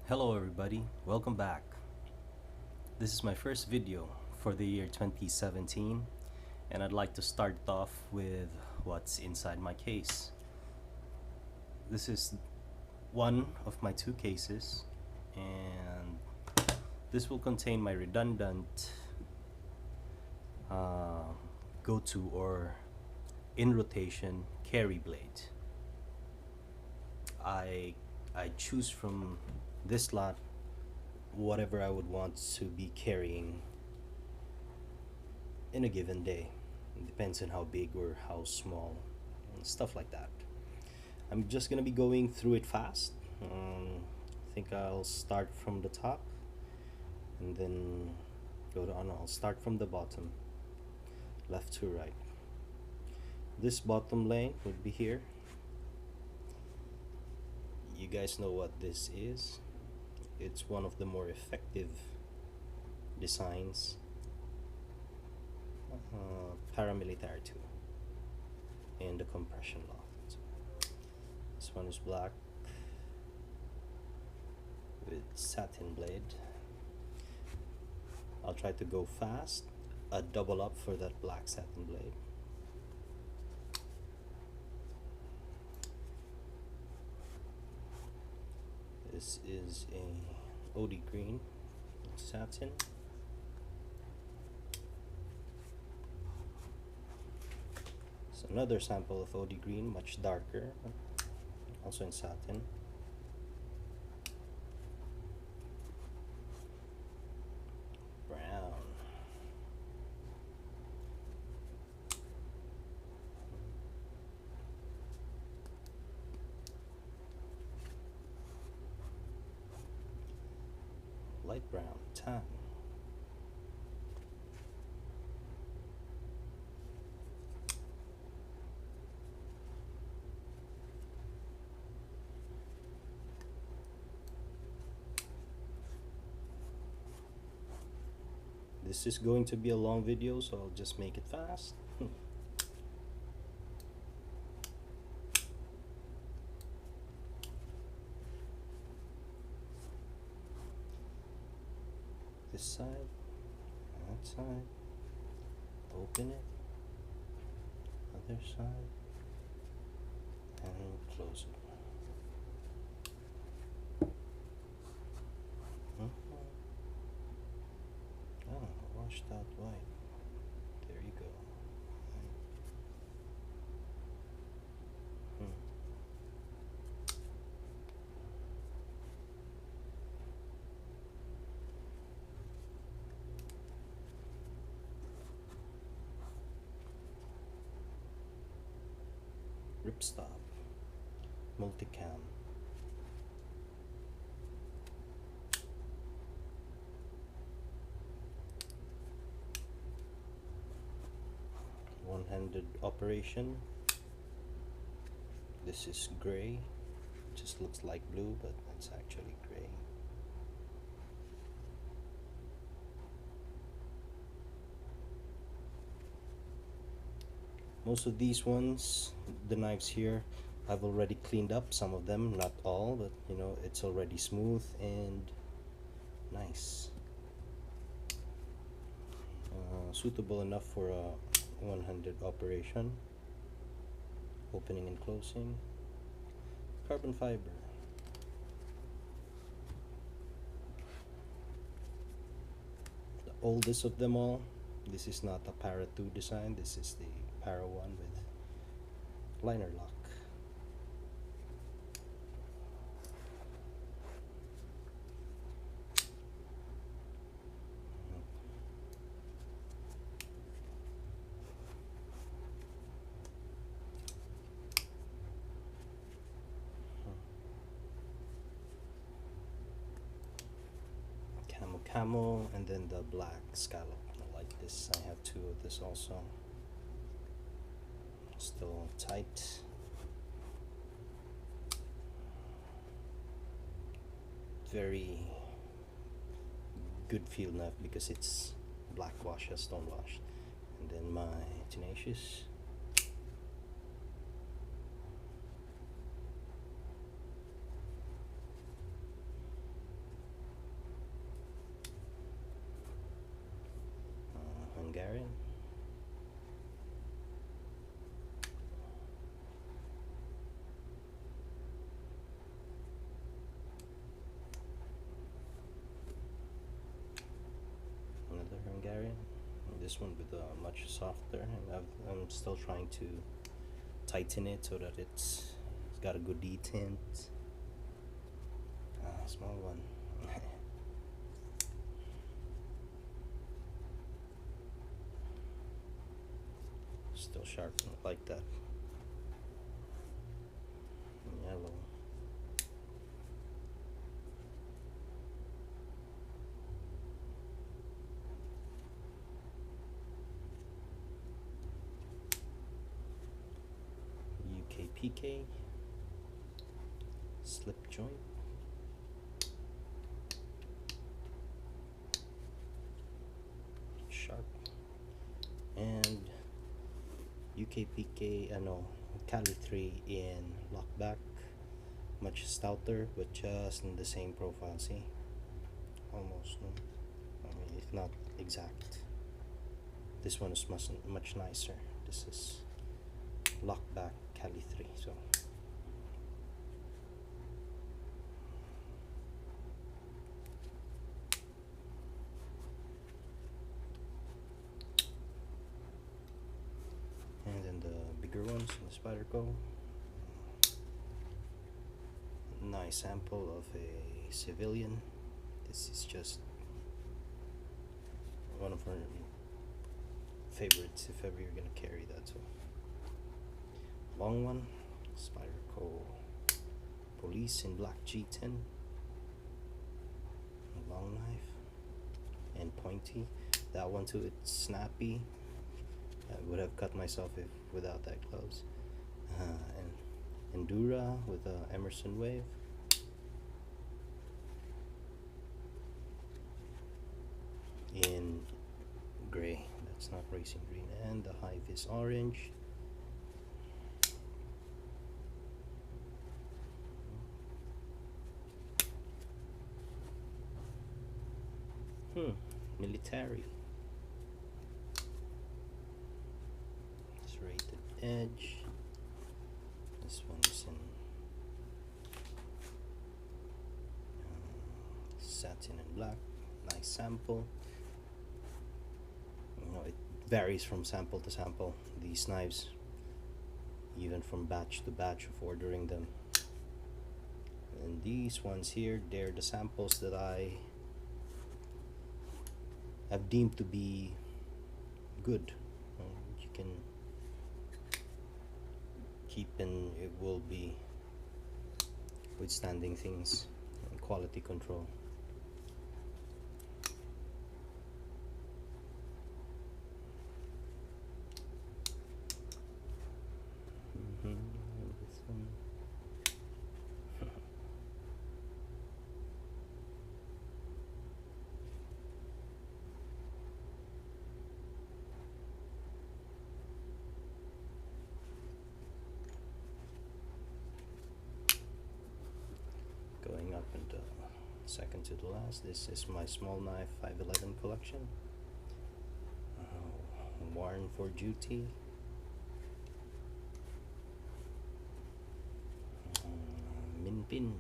Hello everybody, welcome back. This is my first video for the year 2017 and I'd like to start off with what's inside my case. This is one of my two cases and this will contain my redundant go-to or in rotation carry blade. I choose from this lot whatever I would want to be carrying in a given day. It depends on how big or how small and stuff like that. I'm just gonna be going through it fast. I think I'll start from the top and then go to I'll start from the bottom, left to right. This bottom lane would be here. You guys know what this is. It's one of the more effective designs, paramilitary tool and the compression loft. This one is black with satin blade. I'll try to go fast, a double up for that black satin blade. This is a OD green satin. It's another sample of OD green, much darker, also in satin. Brown. Light brown, tan. This is going to be a long video, so I'll just make it fast. This side, that side, open it, other side, and close it. Oh, washed out white. There you go. Ripstop, multicam. One-handed operation. This is gray. Just looks like blue, but it's actually gray. Most of these ones, the knives here, I've already cleaned up some of them, not all, but you know, it's already smooth and nice. Suitable enough for a one-handed operation. Opening and closing. Carbon fiber. The oldest of them all. This is not a Para 2 design, this is the Para 1 with liner lock. Camo and then the black scallop. I like this. I have two of this also. Still tight. Very good field knife because it's black wash, stone wash. And then my tenacious. this one with much softer, and I'm still trying to tighten it so that it's got a good detint. Small one. Still sharp like that. Yellow. UKPK. Slip joint. Sharp. And UKPK, no, Cali 3 in lockback. Much stouter, but just in the same profile. See, almost. No? I mean, if not exact. This one is much nicer. This is lockback Cali 3. So. And then the bigger ones in the Spyderco. Nice sample of a civilian. This is just one of our favorites if ever you're gonna carry that. So long one, Spyderco Police in black G10. A long knife and pointy. That one too, it's snappy. I would have cut myself if without that gloves. And Endura with a Emerson Wave. In gray, that's not racing green, and the Hive is orange. Military. Serrated edge. This one is in satin and black. Nice sample. You know, it varies from sample to sample. These knives, even from batch to batch of ordering them. And these ones here, they're the samples that I have deemed to be good. You can keep, and it will be withstanding things and quality control. This one. Going up into second to the last, this is my small knife 511 collection. Worn for duty. Minpin.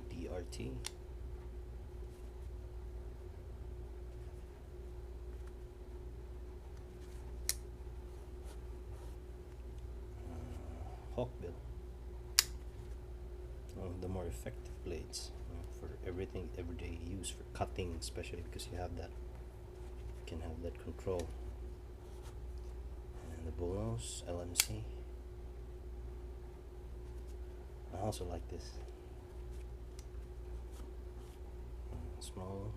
DRT. Hawkbill. The more effective blades for everything, everyday use, for cutting especially, because you have that, can have that control. And the bullnose LMC. I also like this small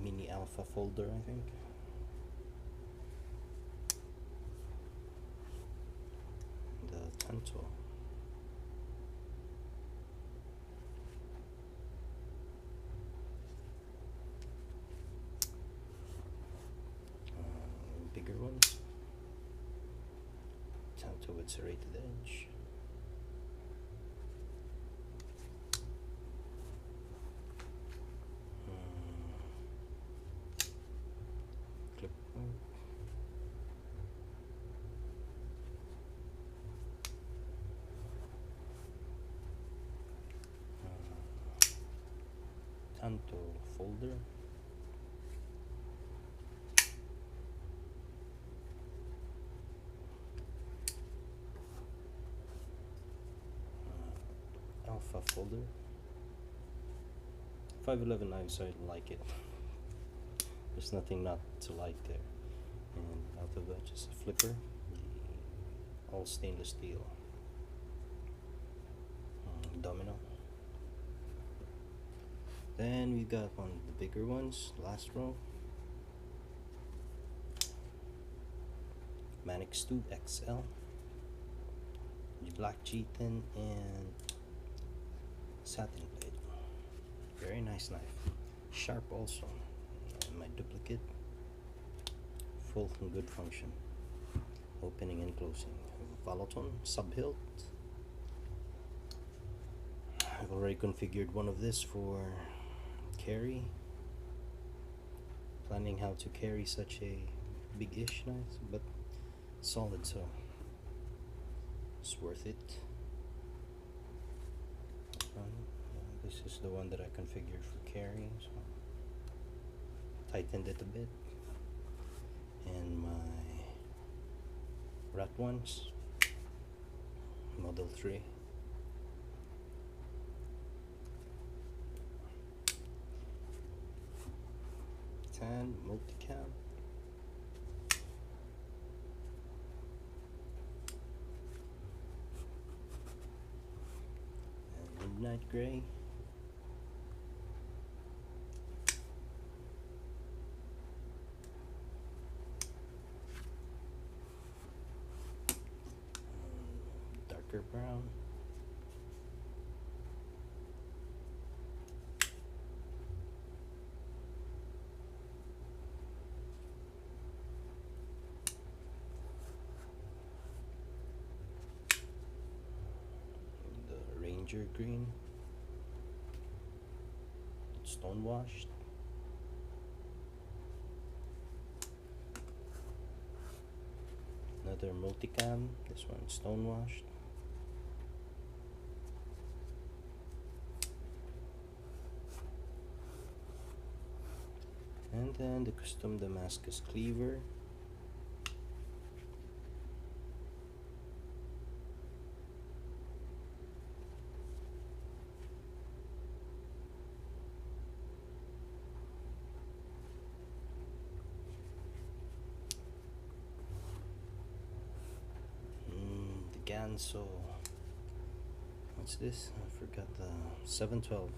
mini alpha folder, I think. The Tanto. Bigger ones. Tanto with serrated edge. Clip point. canto folder. Alpha folder. 511 knives, I like it. There's nothing not to like there. And out of that, just a flipper, all stainless steel. Domino. Then we got one of the bigger ones, last row. Manix 2 XL. Black G10 and satin blade. Very nice knife. Sharp also. And my duplicate. Full and good function. Opening and closing. Valoton sub hilt. I've already configured one of this for carry. Planning how to carry such a big-ish knife, but solid, so it's worth it. This is the one that I configured for carry, so tightened it a bit. And my rat ones, Model 3. And multicam. And midnight gray. Darker brown. Ranger green, stone washed. Another multicam, this one stone washed. And then the custom Damascus cleaver. Ganso. What's this? I forgot the 712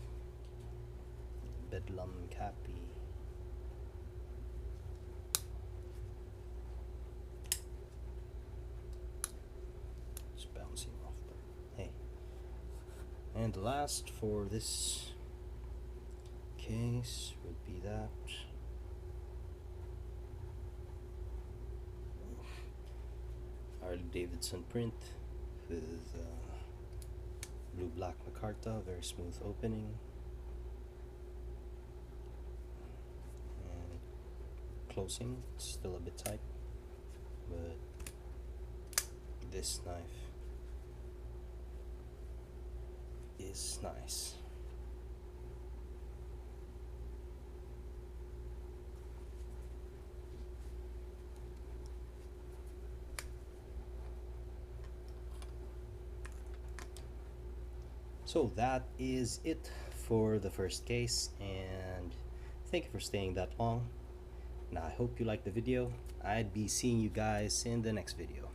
Bedlam Cappy. It's bouncing off, but hey. And the last for this case would be that. Harley Davidson print with blue black micarta, very smooth opening, and closing still a bit tight, but this knife is nice. So that is it for the first case, and thank you for staying that long. Now I hope you liked the video. I'd be seeing you guys in the next video.